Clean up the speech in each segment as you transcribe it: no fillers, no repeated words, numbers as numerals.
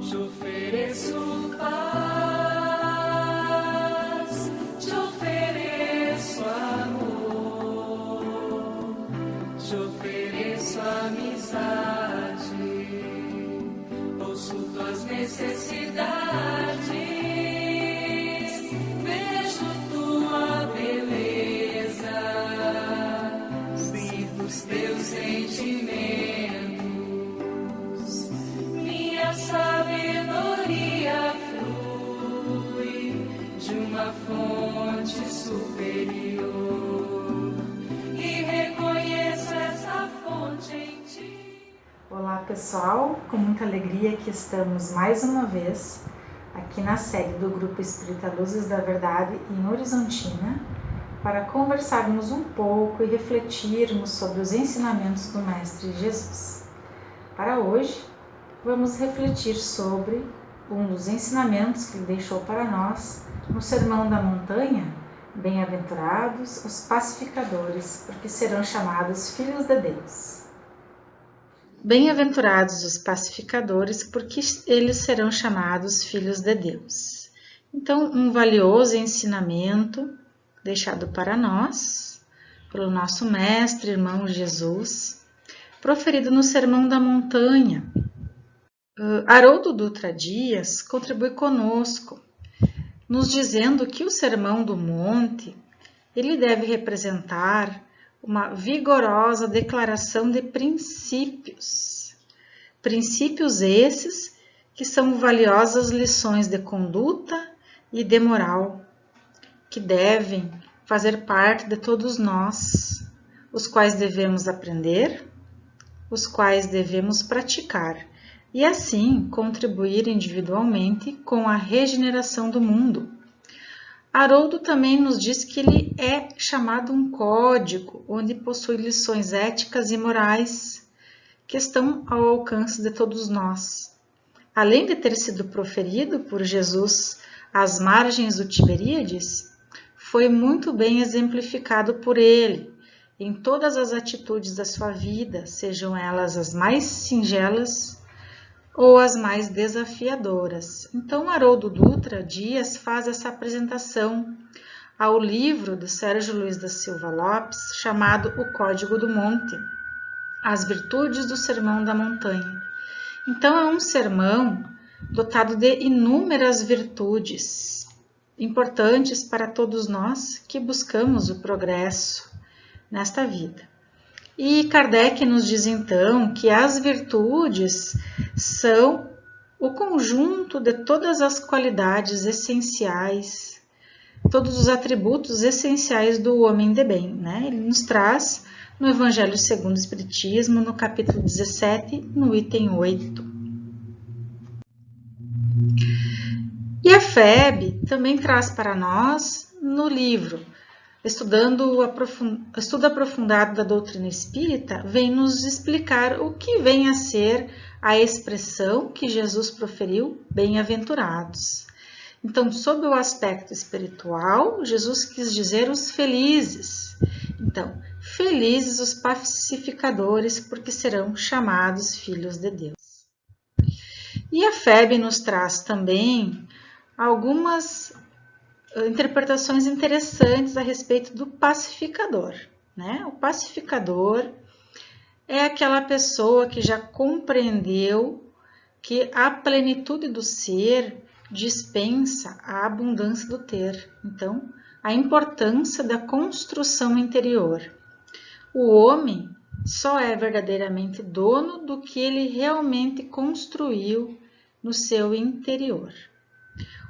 Te ofereço paz, te ofereço amor, te ofereço amizade, ouço tuas necessidades, vejo tua beleza, sinto os teus sentimentos, minha sabedoria flui de uma fonte superior e reconheço essa fonte em ti. Olá pessoal, com muita alegria que estamos mais uma vez aqui na sede do Grupo Espírita Luzes da Verdade em Horizontina para conversarmos um pouco e refletirmos sobre os ensinamentos do Mestre Jesus. Para hoje, vamos refletir sobre um dos ensinamentos que ele deixou para nós no Sermão da Montanha: bem-aventurados os pacificadores, porque serão chamados filhos de Deus. Bem-aventurados os pacificadores, porque eles serão chamados filhos de Deus. Então, um valioso ensinamento deixado para nós, pelo nosso mestre, irmão Jesus, proferido no Sermão da Montanha. Haroldo Dutra Dias contribui conosco, nos dizendo que o Sermão do Monte, ele deve representar uma vigorosa declaração de princípios. Princípios esses que são valiosas lições de conduta e de moral, que devem fazer parte de todos nós, os quais devemos aprender, os quais devemos praticar, e assim contribuir individualmente com a regeneração do mundo. Haroldo também nos diz que ele é chamado um código, onde possui lições éticas e morais que estão ao alcance de todos nós. Além de ter sido proferido por Jesus às margens do Tiberíades, foi muito bem exemplificado por ele em todas as atitudes da sua vida, sejam elas as mais singelas ou as mais desafiadoras. Então, Haroldo Dutra Dias faz essa apresentação ao livro do Sérgio Luiz da Silva Lopes, chamado O Código do Monte, As Virtudes do Sermão da Montanha. Então, é um sermão dotado de inúmeras virtudes, importantes para todos nós que buscamos o progresso nesta vida. E Kardec nos diz então que as virtudes são o conjunto de todas as qualidades essenciais, todos os atributos essenciais do homem de bem, né? Ele nos traz no Evangelho segundo o Espiritismo, no capítulo 17, no item 8. E a FEB também traz para nós no livro Estudo aprofundado da doutrina espírita, vem nos explicar o que vem a ser a expressão que Jesus proferiu, bem-aventurados. Então, sob o aspecto espiritual, Jesus quis dizer os felizes. Então, felizes os pacificadores, porque serão chamados filhos de Deus. E a FEB nos traz também algumas interpretações interessantes a respeito do pacificador, né? O pacificador é aquela pessoa que já compreendeu que a plenitude do ser dispensa a abundância do ter. Então, a importância da construção interior. O homem só é verdadeiramente dono do que ele realmente construiu no seu interior.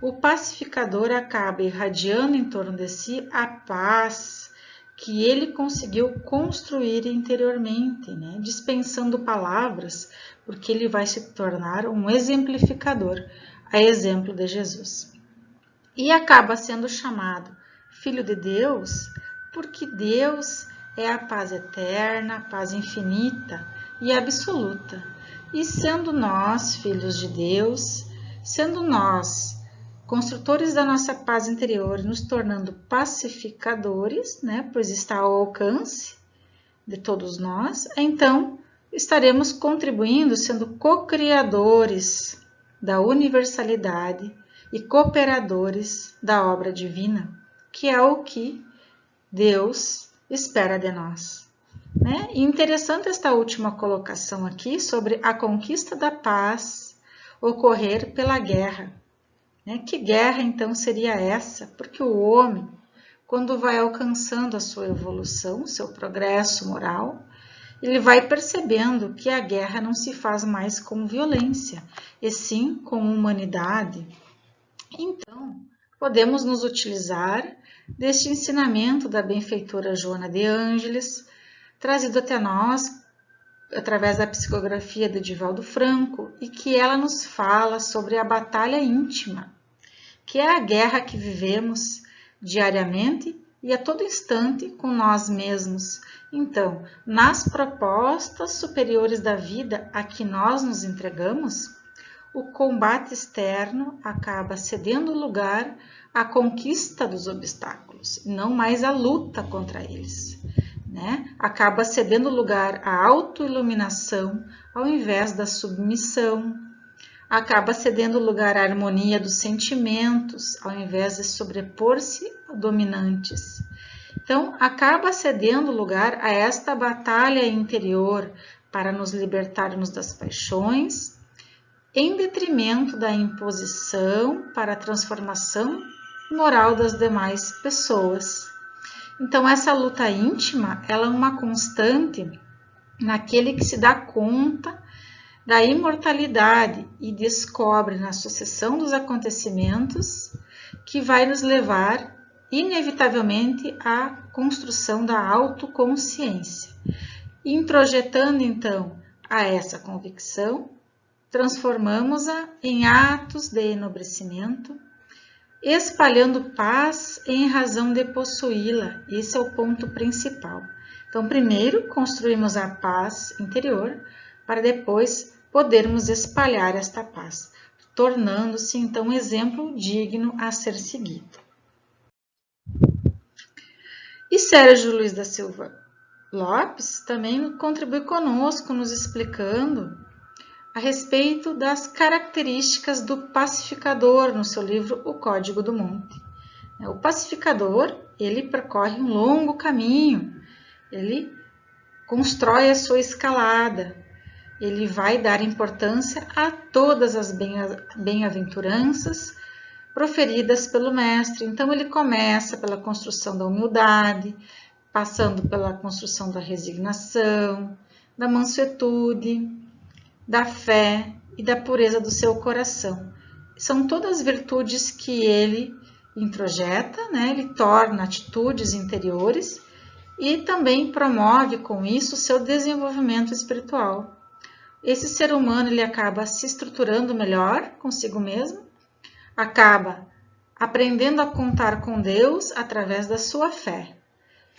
O pacificador acaba irradiando em torno de si a paz que ele conseguiu construir interiormente, né? Dispensando palavras, porque ele vai se tornar um exemplificador, a exemplo de Jesus. E acaba sendo chamado Filho de Deus, porque Deus é a paz eterna, a paz infinita e absoluta. E sendo nós filhos de Deus, sendo nós construtores da nossa paz interior, nos tornando pacificadores, né, pois está ao alcance de todos nós, então estaremos contribuindo, sendo co-criadores da universalidade e cooperadores da obra divina, que é o que Deus espera de nós. Né? E interessante esta última colocação aqui sobre a conquista da paz ocorrer pela guerra. Né? Que guerra então seria essa? Porque o homem, quando vai alcançando a sua evolução, seu progresso moral, ele vai percebendo que a guerra não se faz mais com violência, e sim com humanidade. Então, podemos nos utilizar deste ensinamento da benfeitora Joana de Ângeles, trazido até nós através da psicografia de Divaldo Franco, e que ela nos fala sobre a batalha íntima, que é a guerra que vivemos diariamente e a todo instante com nós mesmos. Então, nas propostas superiores da vida a que nós nos entregamos, o combate externo acaba cedendo lugar à conquista dos obstáculos, não mais à luta contra eles. Né? Acaba cedendo lugar à autoiluminação ao invés da submissão. Acaba cedendo lugar à harmonia dos sentimentos ao invés de sobrepor-se a dominantes. Então, acaba cedendo lugar a esta batalha interior para nos libertarmos das paixões, em detrimento da imposição para a transformação moral das demais pessoas. Então, essa luta íntima, ela é uma constante naquele que se dá conta da imortalidade e descobre na sucessão dos acontecimentos que vai nos levar inevitavelmente à construção da autoconsciência. Introjetando então a essa convicção, transformamos-a em atos de enobrecimento, espalhando paz em razão de possuí-la. Esse é o ponto principal. Então, primeiro construímos a paz interior, para depois podermos espalhar esta paz, tornando-se então um exemplo digno a ser seguido. E Sérgio Luiz da Silva Lopes também contribui conosco, nos explicando a respeito das características do pacificador no seu livro O Código do Monte. O pacificador, ele percorre um longo caminho, ele constrói a sua escalada, ele vai dar importância a todas as bem-aventuranças proferidas pelo mestre. Então, ele começa pela construção da humildade, passando pela construção da resignação, da mansuetude, da fé e da pureza do seu coração. São todas virtudes que ele introjeta, né? Ele torna atitudes interiores e também promove com isso o seu desenvolvimento espiritual. Esse ser humano ele acaba se estruturando melhor consigo mesmo, acaba aprendendo a contar com Deus através da sua fé.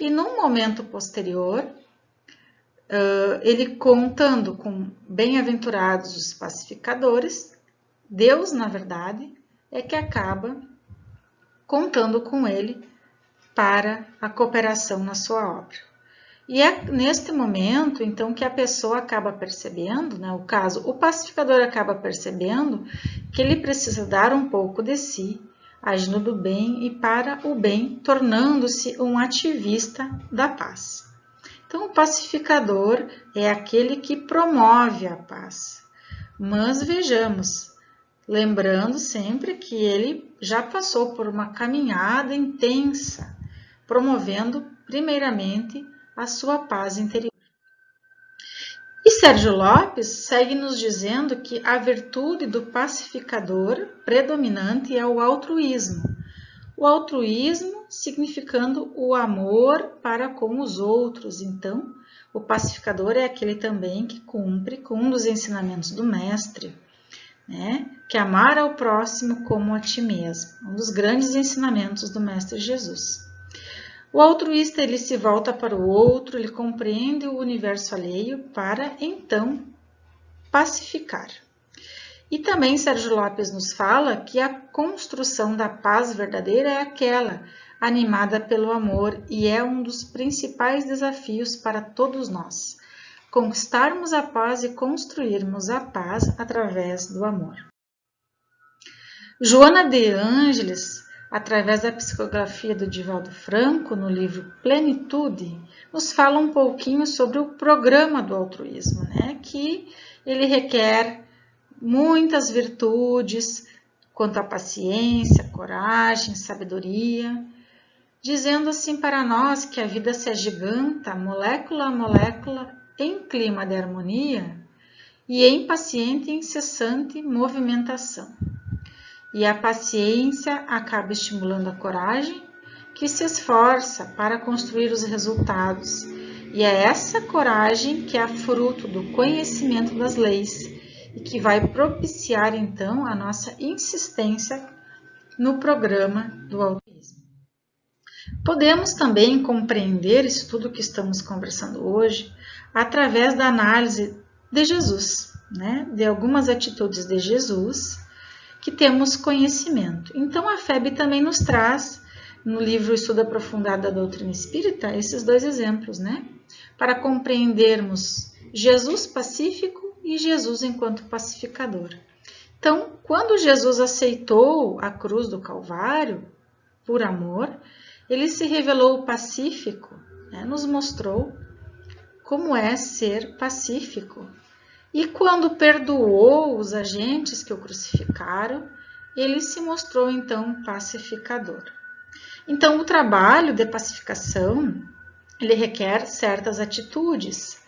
E num momento posterior, ele contando com bem-aventurados os pacificadores, Deus, na verdade, é que acaba contando com ele para a cooperação na sua obra. E é neste momento, então, que a pessoa acaba percebendo, né, o pacificador acaba percebendo que ele precisa dar um pouco de si, agindo do bem e para o bem, tornando-se um ativista da paz. Então, o pacificador é aquele que promove a paz. Mas vejamos, lembrando sempre que ele já passou por uma caminhada intensa, promovendo primeiramente a sua paz interior. E Sérgio Lopes segue nos dizendo que a virtude do pacificador predominante é o altruísmo. O altruísmo significando o amor para com os outros. Então, o pacificador é aquele também que cumpre com um dos ensinamentos do mestre, né? Que é amar ao próximo como a ti mesmo. Um dos grandes ensinamentos do mestre Jesus. O altruísta ele se volta para o outro, ele compreende o universo alheio para, então, pacificar. E também Sérgio Lopes nos fala que a construção da paz verdadeira é aquela animada pelo amor e é um dos principais desafios para todos nós. Conquistarmos a paz e construirmos a paz através do amor. Joana de Ângeles, através da psicografia do Divaldo Franco, no livro Plenitude, nos fala um pouquinho sobre o programa do altruísmo, né? Que ele requer muitas virtudes quanto à paciência, coragem, sabedoria, dizendo assim para nós que a vida se agiganta molécula a molécula em clima de harmonia e em paciente e incessante movimentação. E a paciência acaba estimulando a coragem, que se esforça para construir os resultados. E é essa coragem que é fruto do conhecimento das leis e que vai propiciar então a nossa insistência no programa do altruísmo. Podemos também compreender isso tudo que estamos conversando hoje através da análise de Jesus, né? De algumas atitudes de Jesus que temos conhecimento. Então, a FEB também nos traz, no livro Estudo Aprofundado da Doutrina Espírita, esses dois exemplos, né? Para compreendermos Jesus pacífico e Jesus enquanto pacificador. Então, quando Jesus aceitou a cruz do Calvário, por amor, ele se revelou pacífico, né? Nos mostrou como é ser pacífico. E quando perdoou os agentes que o crucificaram, ele se mostrou então pacificador. Então, o trabalho de pacificação, ele requer certas atitudes.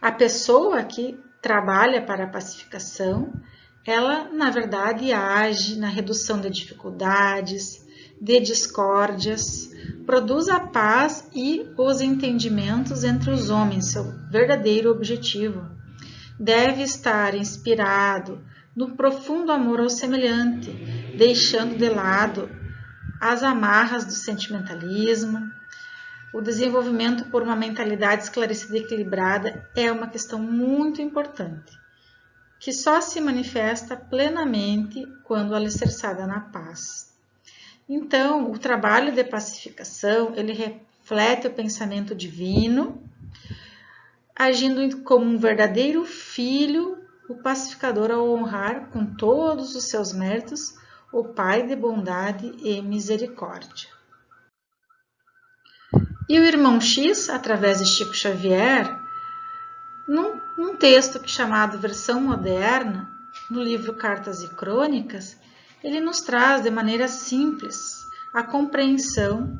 A pessoa que trabalha para a pacificação, ela, na verdade, age na redução de dificuldades, de discórdias, produz a paz e os entendimentos entre os homens, seu verdadeiro objetivo. Deve estar inspirado no profundo amor ao semelhante, deixando de lado as amarras do sentimentalismo. O desenvolvimento por uma mentalidade esclarecida e equilibrada é uma questão muito importante, que só se manifesta plenamente quando alicerçada na paz. Então, o trabalho de pacificação, ele reflete o pensamento divino, agindo como um verdadeiro filho, o pacificador ao honrar com todos os seus méritos o Pai de bondade e misericórdia. E o irmão X, através de Chico Xavier, num texto chamado Versão Moderna, no livro Cartas e Crônicas, ele nos traz de maneira simples a compreensão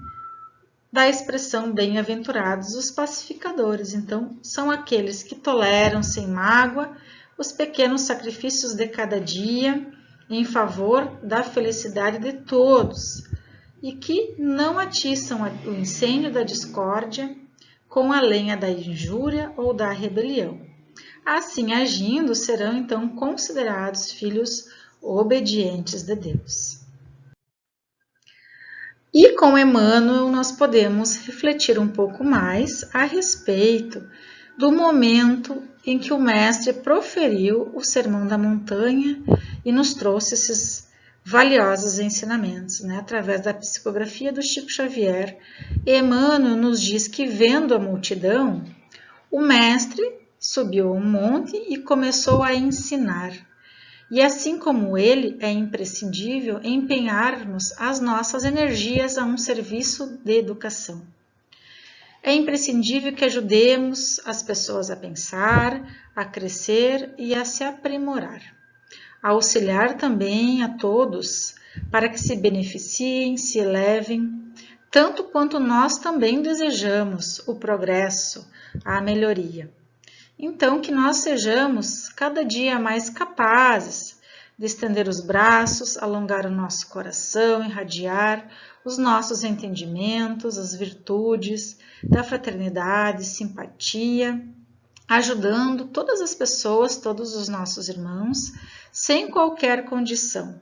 da expressão bem-aventurados os pacificadores. Então, são aqueles que toleram sem mágoa os pequenos sacrifícios de cada dia em favor da felicidade de todos e que não atiçam o incêndio da discórdia com a lenha da injúria ou da rebelião. Assim agindo, serão então considerados filhos obedientes de Deus. E com Emmanuel nós podemos refletir um pouco mais a respeito do momento em que o Mestre proferiu o Sermão da Montanha e nos trouxe esses valiosos ensinamentos, né? Através da psicografia do Chico Xavier. Emmanuel nos diz que, vendo a multidão, o Mestre subiu a um monte e começou a ensinar. E assim como ele, é imprescindível empenharmos as nossas energias a um serviço de educação. É imprescindível que ajudemos as pessoas a pensar, a crescer e a se aprimorar. A auxiliar também a todos para que se beneficiem, se elevem, tanto quanto nós também desejamos o progresso, a melhoria. Então, que nós sejamos cada dia mais capazes de estender os braços, alongar o nosso coração, irradiar os nossos entendimentos, as virtudes da fraternidade, simpatia, ajudando todas as pessoas, todos os nossos irmãos, sem qualquer condição.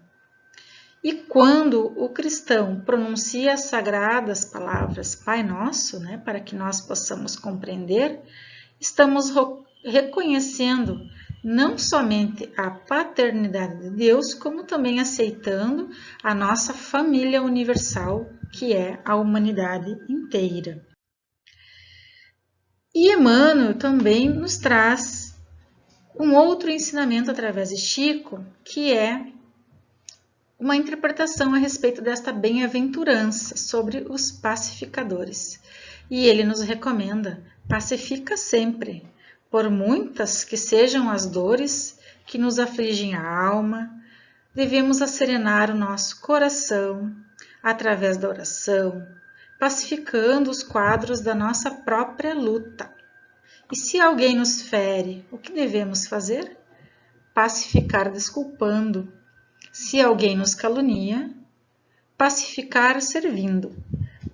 E quando o cristão pronuncia as sagradas palavras Pai Nosso, né, para que nós possamos compreender, estamos reconhecendo não somente a paternidade de Deus, como também aceitando a nossa família universal, que é a humanidade inteira. E Emmanuel também nos traz um outro ensinamento através de Chico, que é uma interpretação a respeito desta bem-aventurança sobre os pacificadores. E ele nos recomenda: pacifica sempre, por muitas que sejam as dores que nos afligem a alma, devemos acerenar o nosso coração através da oração, pacificando os quadros da nossa própria luta. E se alguém nos fere, o que devemos fazer? Pacificar desculpando. Se alguém nos calunia, pacificar servindo.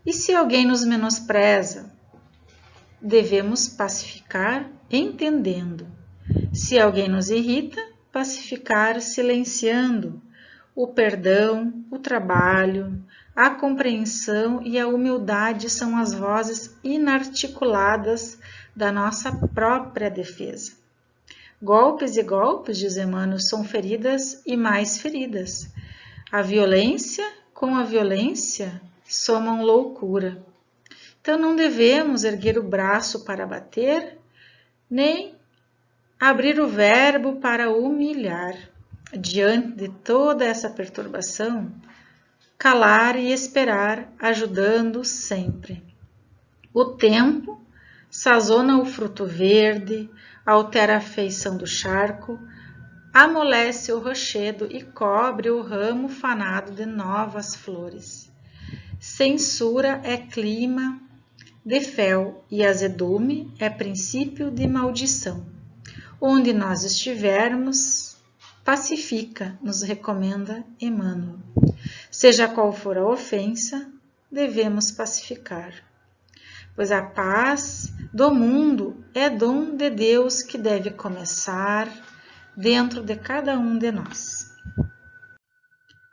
E se alguém nos menospreza, devemos pacificar entendendo. Se alguém nos irrita, pacificar silenciando. O perdão, o trabalho, a compreensão e a humildade são as vozes inarticuladas da nossa própria defesa. Golpes e golpes, diz Emmanuel, são feridas e mais feridas. A violência com a violência somam loucura. Então não devemos erguer o braço para bater, nem abrir o verbo para humilhar. Diante de toda essa perturbação, calar e esperar, ajudando sempre. O tempo sazona o fruto verde, altera a feição do charco, amolece o rochedo e cobre o ramo fanado de novas flores. Censura é clima de fel e azedume é princípio de maldição. Onde nós estivermos, pacifica, nos recomenda Emmanuel. Seja qual for a ofensa, devemos pacificar. Pois a paz do mundo é dom de Deus que deve começar dentro de cada um de nós.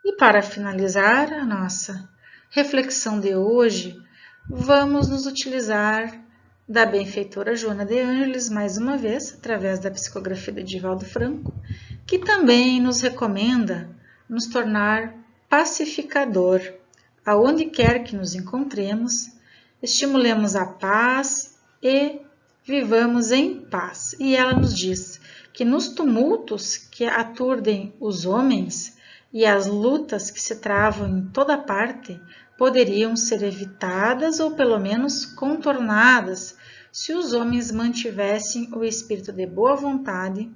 E para finalizar a nossa reflexão de hoje, vamos nos utilizar da benfeitora Joana de Ângeles, mais uma vez, através da psicografia de Divaldo Franco, que também nos recomenda nos tornar pacificador, aonde quer que nos encontremos, estimulemos a paz e vivamos em paz. E ela nos diz que nos tumultos que aturdem os homens e as lutas que se travam em toda parte poderiam ser evitadas ou pelo menos contornadas se os homens mantivessem o espírito de boa vontade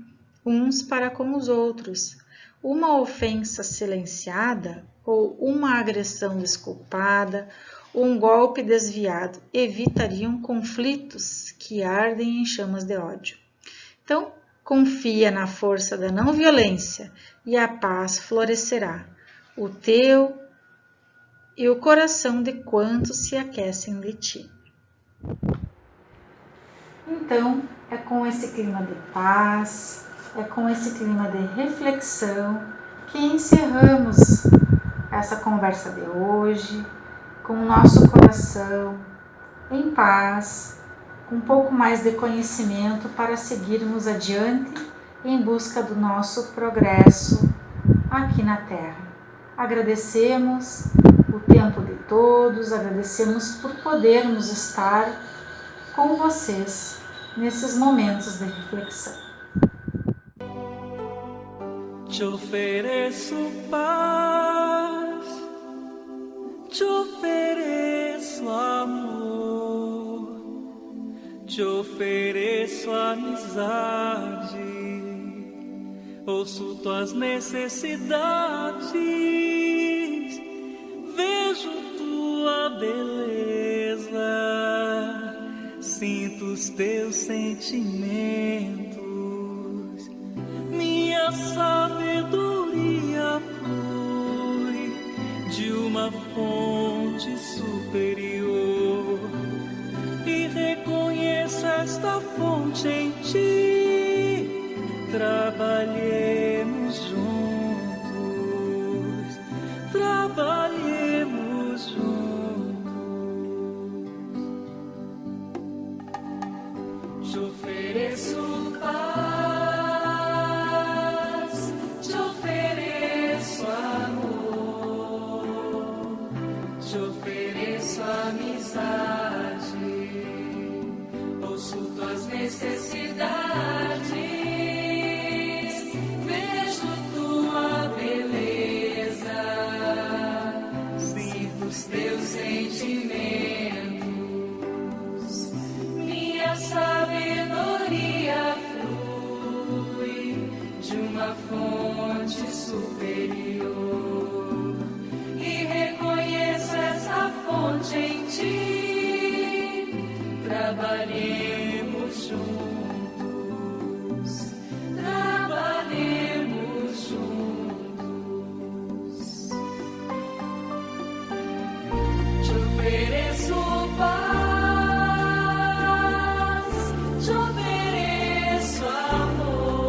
uns para com os outros. Uma ofensa silenciada ou uma agressão desculpada, um golpe desviado evitariam conflitos que ardem em chamas de ódio. Então, confia na força da não violência e a paz florescerá. O teu e o coração de quantos se aquecem de ti. Então, é com esse clima de paz, é com esse clima de reflexão que encerramos essa conversa de hoje, com o nosso coração em paz, com um pouco mais de conhecimento para seguirmos adiante em busca do nosso progresso aqui na Terra. Agradecemos o tempo de todos, agradecemos por podermos estar com vocês nesses momentos de reflexão. Te ofereço paz, te ofereço amor, te ofereço amizade, ouço tuas necessidades, vejo tua beleza, sinto os teus sentimentos, minha sabedoria flui de uma fonte superior e reconheço esta fonte em ti. Trabalhemos juntos, trabalhemos juntos. Te ofereço paz, te ofereço amor, te ofereço amizade, ouço tuas necessidades, uma fonte superior e reconheço essa fonte em ti. Trabalhemos juntos, trabalhemos juntos. Te ofereço paz, te ofereço amor,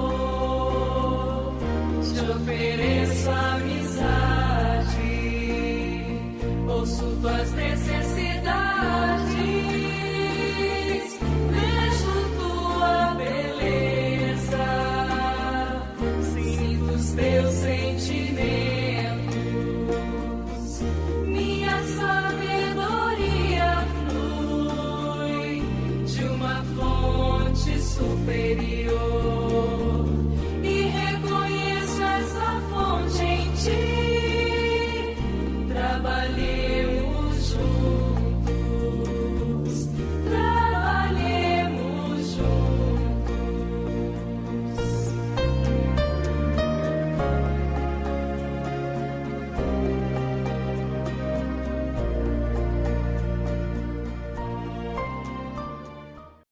te ofereço amizade, ouço tuas necessidades, vejo tua beleza, sinto os teus sentimentos, minha sabedoria flui de uma fonte superior e reconheço essa fonte em ti. Trabalhei